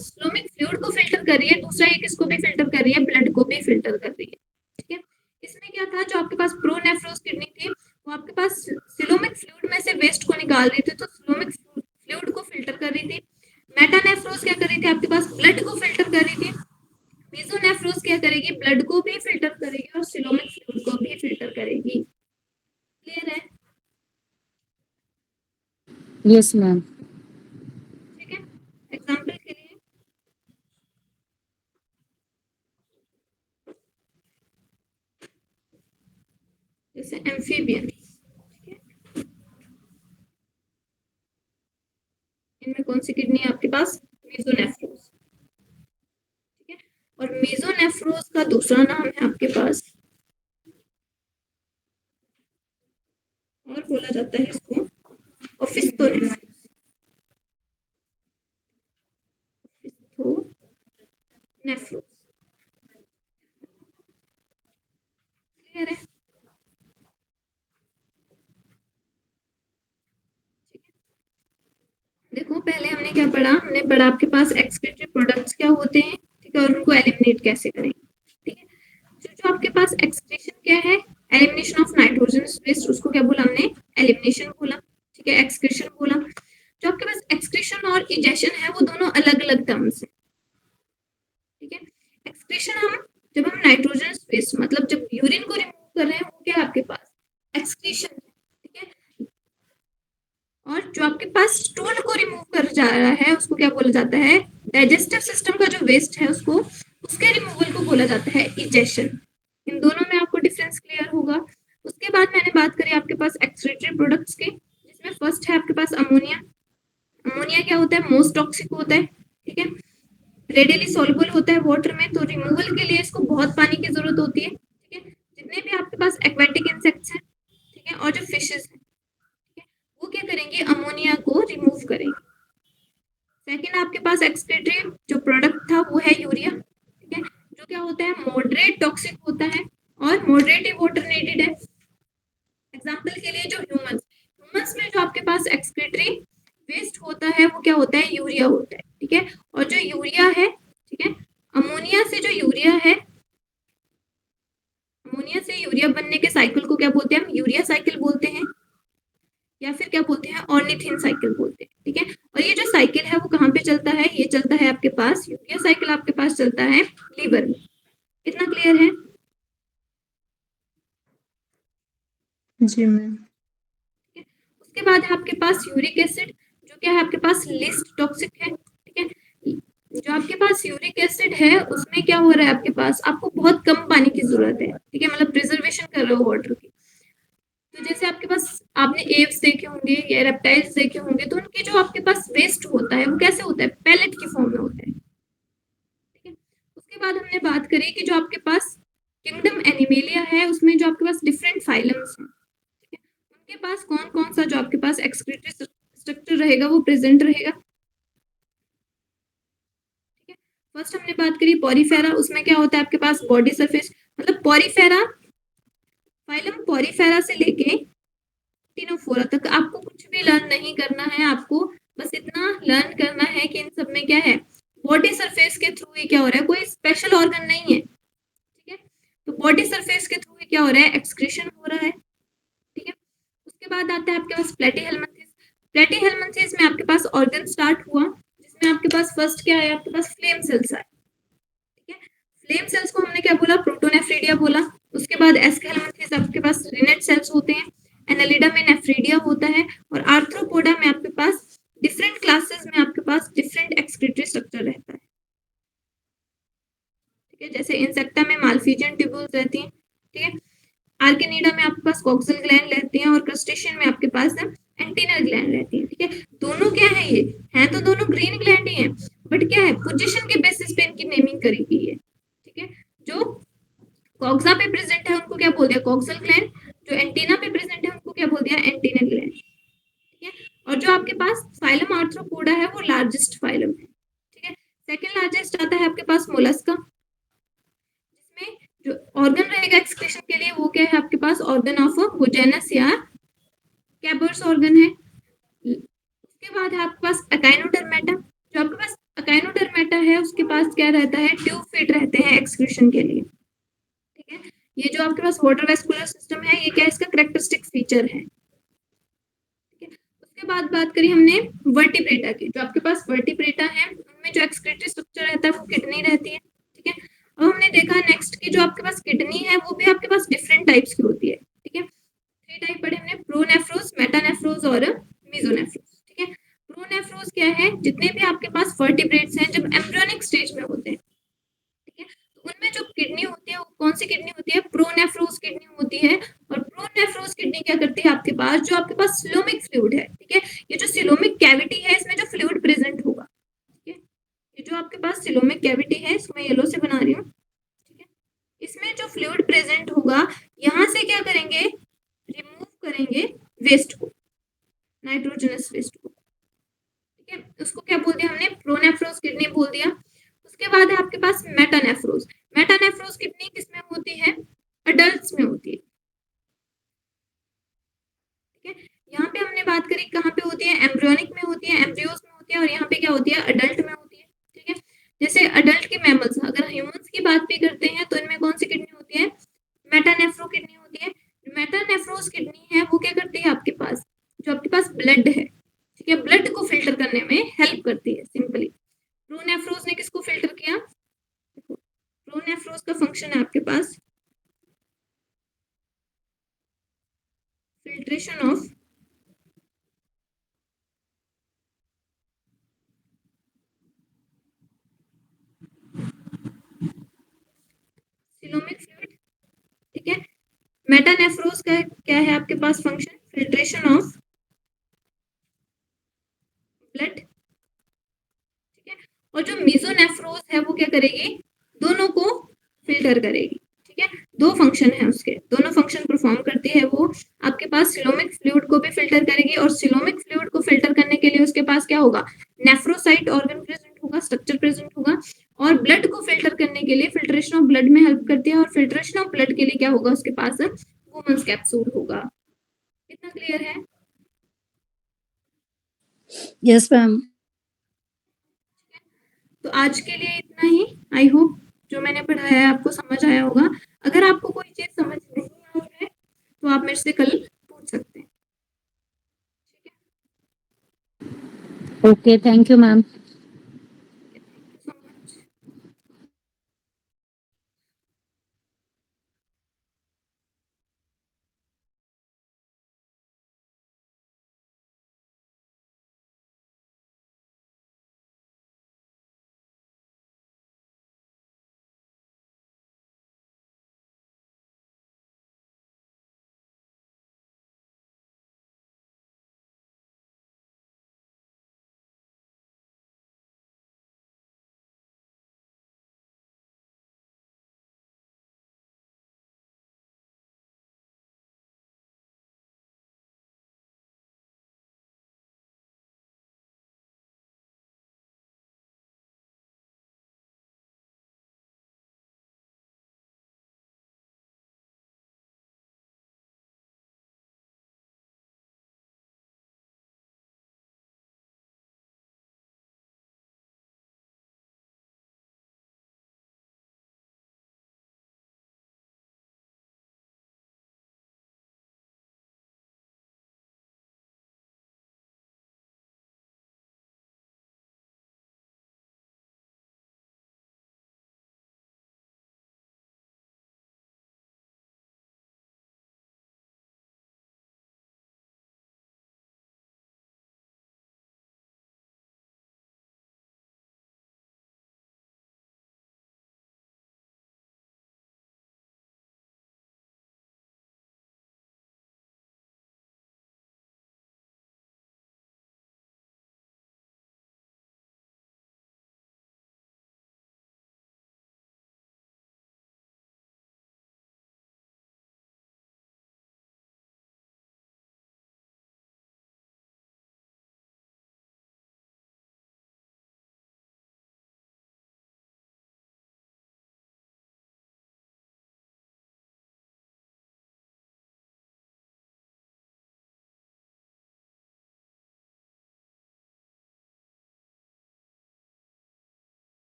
स्लोमिक फ्लूइड को फिल्टर कर रही है, दूसरा ये किसको भी फिल्टर कर रही है, ब्लड को भी फिल्टर कर रही है, ठीक है। इसमें क्या था, जो आपके पास प्रोनेफ्रोस किडनी थी वो आपके पास स्लोमिक फ्लूइड में से वेस्ट को निकाल रही थी, तो स्लोमिक फ्लूइड को फिल्टर कर रही थी। मेटानेफ्रोस क्या कर रही थी, आपके पास ब्लड को फिल्टर कर रही थी। मेसोनेफ्रोस क्या करेगी, ब्लड को भी फिल्टर करेगी और स्लोमिक फ्लूइड को भी फिल्टर करेगी। क्लियर है? Yes, ma'am. ठीक है। एग्जांपल के लिए जैसे एम्फीबियन, ठीक है, इनमें कौन सी किडनी है आपके पास, मेसोनेफ्रोस, ठीक है। और मेसोनेफ्रोस का दूसरा नाम है आपके पास, और बोला जाता है इसको ओफिस्थोनेफ्रोस, नेफ्रोस। क्लियर है? देखो पहले हमने क्या पढ़ा, हमने पढ़ा आपके पास एक्सक्रीटरी प्रोडक्ट्स क्या होते हैं, ठीक है, और उनको एलिमिनेट कैसे करें, ठीक है। जो आपके पास एक्सक्रीशन क्या है, एलिमिनेशन ऑफ नाइट्रोजनस वेस्ट, उसको क्या बोला हमने, एलिमिनेशन बोला, ठीक है, एक्सक्रीशन बोला। जो आपके पास एक्सक्रीशन और इजेशन है वो दोनों अलग अलग टर्म्स है, ठीक है। एक्सक्रीशन जब हम नाइट्रोजन वेस्ट मतलब जब यूरिन को रिमूव कर रहे हैं वो क्या है आपके पास, एक्सक्रीशन, ठीक है। और जो आपके पास स्टूल को रिमूव कर जा रहा है उसको क्या बोला जाता है, डाइजेस्टिव सिस्टम का जो वेस्ट है उसको, उसके रिमूवल को बोला जाता है इजेशन। इन दोनों में आपको डिफरेंस क्लियर होगा। उसके बाद मैंने बात करी आपके पास एक्सक्रीटरी प्रोडक्ट्स के, जिसमें फर्स्ट है आपके पास अमोनिया। अमोनिया क्या होता है, मोस्ट टॉक्सिक होता है, ठीक है, रेडिली सॉल्युबल होता है वाटर में, तो रिमूवल के लिए इसको बहुत पानी की जरूरत होती है, ठीक है। जितने भी आपके पास एक्वेटिक इंसेक्ट्स हैं, ठीक है, और जो फिशेस हैं, ठीक है, वो क्या करेंगे, अमोनिया को रिमूव करेंगे। सेकेंड आपके पास एक्सक्रीटरी जो प्रोडक्ट था वो है यूरिया, ठीक है, जो क्या होता है, मॉडरेट टॉक्सिक होता है और मॉडरेट वाटर नीडेड है। एग्जाम्पल के लिए जो ह्यूमंस में जो आपके पास एक्सक्रीटरी वेस्ट होता है वो क्या होता है, यूरिया होता है, ठीक है। और जो यूरिया है, ठीक है, अमोनिया से जो यूरिया है, अमोनिया से यूरिया बनने के साइकिल को क्या बोलते हैं, हम यूरिया साइकिल बोलते हैं, या फिर क्या बोलते हैं, ऑर्निथिन साइकिल बोलते हैं, ठीक है। और ये जो साइकिल है वो कहाँ पे चलता है, ये चलता है आपके पास, यूरिया साइकिल आपके पास चलता है लीवर में। इतना क्लियर है? जी मैम। उसके बाद है आपके पास यूरिक एसिड, जो क्या है आपके पास लिस्ट टॉक्सिक है, ठीक है। जो आपके पास यूरिक एसिड है उसमें क्या हो रहा है, आपके पास आपको बहुत कम पानी की जरूरत है, ठीक है, मतलब प्रिजर्वेशन कर रहे हो वाटर की। तो जैसे आपके पास आपने एव्स देखे होंगे या रेप्टाइल्स देखे होंगे, तो उनके जो आपके पास वेस्ट होता है वो कैसे होता है, पैलेट की फॉर्म में होता है, ठीक है। उसके बाद हमने बात करी कि जो आपके पास किंगडम एनिमेलिया है उसमें जो आपके पास डिफरेंट फाइलम्स हैं, उनके पास कौन कौन सा जो आपके पास एक्सक्रीटरी स्ट्रक्चर रहेगा वो प्रेजेंट रहेगा, ठीक है। फर्स्ट हमने बात करी पॉरीफेरा, उसमें क्या होता है आपके पास बॉडी सरफेस, मतलब पॉरीफेरा, फाइलम पॉरीफेरा से लेके टिनोफोरा तक आपको कुछ भी लर्न नहीं करना है, आपको बस इतना लर्न करना है कि इन सब में क्या है, बॉडी सरफेस के थ्रू ही क्या हो रहा है, कोई स्पेशल ऑर्गन नहीं है, ठीक है। तो बॉडी सरफेस के थ्रू ही क्या हो रहा है, एक्सक्रीशन हो रहा है, ठीक है। उसके बाद आता है आपके पास प्लेटीहेल्मिन्थेस। प्लेटीहेल्मिन्थेस में आपके पास ऑर्गन स्टार्ट हुआ, जिसमें आपके पास फर्स्ट क्या है, आपके पास फ्लेम सेल्स आए, ठीक है। फ्लेम सेल्स को हमने क्या बोला, प्रोटोनेफ्रीडिया बोला। उसके बाद एस्केल्मिन्थेस आपके पास रिनेट सेल्स होते हैं, एनालिडा में नेफ्रीडिया होता है, और आर्थ्रोपोडा में आपके पास डिफरेंट क्लासेस में आपके पास डिफरेंट एक्सक्रीटरी स्ट्रक्चर रहता है, ठीक है। जैसे इंसेक्टा में माल्फिजियन ट्यूब्यूल्स रहती हैं, ठीक है। आर्किनीडा में आपके पास कॉक्सियल ग्लैंड रहती हैं, और क्रस्टेशियन में आपके पास एंटीनल ग्लैंड रहती है, ठीक है। दोनों क्या है, ये हैं तो दोनों ग्रीन ग्लैंड ही हैं, बट क्या है, पोजीशन के बेसिस पे इनकी नेमिंग करी गई है, ठीक है। जो कॉक्सा पे प्रेजेंट है उनको क्या बोल दिया, कॉक्सियल ग्लैंड, जो एंटीना पे प्रेजेंट है उनको क्या बोल दिया, एंटीनल ग्लैंड, ठीक है। और जो आपके पास फाइलम आर्थ्रोपोडा है वो लार्जेस्ट फाइलम है, ठीक है। सेकंड लार्जेस्ट आता है आपके जेनस या कैबर्स ऑर्गन है। उसके बाद है आपके पास अकाइनोडर्मेटा। जो आपके पास अकाइनोडर्मेटा है उसके पास क्या रहता है, ट्यूब फीट रहते हैं एक्सक्रीशन के लिए, ठीक है। ये जो आपके पास वाटर वेस्कुलर सिस्टम है, ये क्या इसका कैरेक्टरिस्टिक फीचर है, ठीक है। उसके बाद बात करी हमने वर्टिब्रेटा की। जो आपके पास वर्टिब्रेटा है उनमें जो एक्सक्रीटरी स्ट्रक्चर रहता है वो किडनी रहती है, ठीक है। अब हमने देखा नेक्स्ट की जो आपके पास किडनी है वो भी आपके पास डिफरेंट टाइप्स की होती है, ठीक है। 3 टाइप पढ़े हमने, प्रोनेफ्रोज, मेटानेफ्रोज और मेसोनेफ्रोज, ठीक है। प्रोनेफ्रोज क्या है, जितने भी आपके पास वर्टिब्रेट्स हैं जब एम्ब्रियोनिक स्टेज में होते हैं, ठीक है, तो उनमें जो किडनी होती है वो कौन सी किडनी होती है, प्रोनेफ्रोज किडनी होती है। और प्रोनेफ्रोज किडनी क्या करती है, आपके पास जो आपके पास सिलोमिक फ्लूइड है, ठीक है, ये जो सिलोमिक कैविटी है इसमें जो फ्लूइड प्रेजेंट होगा, ठीक है, ये जो आपके पास सिलोमिक कैविटी है इसमें येलो से बना रही हूँ, ठीक है, इसमें जो फ्लूइड प्रेजेंट होगा यहाँ से क्या करेंगे, रिमूव करेंगे वेस्ट को, नाइट्रोजनस वेस्ट को, ठीक है। उसको क्या बोल दिया हमने, प्रोनेफ्रोज किडनी बोल दिया। उसके बाद है आपके पास मेटानेफ्रोज। मेटानेफ्रोज किडनी किसमें होती है, अडल्ट्स में होती है, ठीक है। यहाँ पे हमने बात करी कहाँ पे होती है, एम्ब्रियोनिक में होती है, एम्ब्रियोज में होती है, और यहाँ पे क्या होती है, अडल्ट में होती है, ठीक है। जैसे अडल्ट के मैमल्स, अगर ह्यूमंस की बात भी करते हैं तो इनमें कौन सी किडनी होती है, मेटानेफ्रो किडनी होती है। मेटानेफ्रोज किडनी है वो क्या करती है, आपके पास जो आपके पास ब्लड है, ठीक है, ब्लड को फिल्टर करने में हेल्प करती है सिंपली। प्रोनेफ्रोज ने किसको फिल्टर किया, प्रोनेफ्रोज का फंक्शन है आपके पास फिल्ट्रेशन ऑफ सिलोमिक फ्लूइड, ठीक है। मेटानेफ्रोज का क्या है आपके पास फंक्शन, फिल्ट्रेशन ऑफ ब्लड, ठीक है। और जो मेसोनेफ्रोज है वो क्या करेगी, दोनों को फिल्टर करेगी, ठीक है। दो फंक्शन है उसके, दोनों फंक्शन परफॉर्म करती है वो। आपके पास सिलोमिक फ्लूइड को भी फिल्टर करेगी, और सिलोमिक फ्लूइड को फिल्टर करने के लिए उसके पास क्या होगा, नेफ्रोसाइट ऑर्गन प्रेजेंट होगा, स्ट्रक्चर प्रेजेंट होगा। और ब्लड को फिल्टर करने के लिए फिल्ट्रेशन ऑफ ब्लड में हेल्प करती है, और फिल्ट्रेशन ऑफ ब्लड के लिए क्या होगा, उसके पास वुमेन्स कैप्सूल होगा। कितना क्लियर है, यस मैम। तो आज के लिए इतना ही। आई होप जो मैंने पढ़ाया है आपको समझ आया होगा। अगर आपको कोई चीज समझ नहीं आ रहा है तो आप मेरे से कल पूछ सकते हैं, ठीक है। Okay, thank you, ma'am.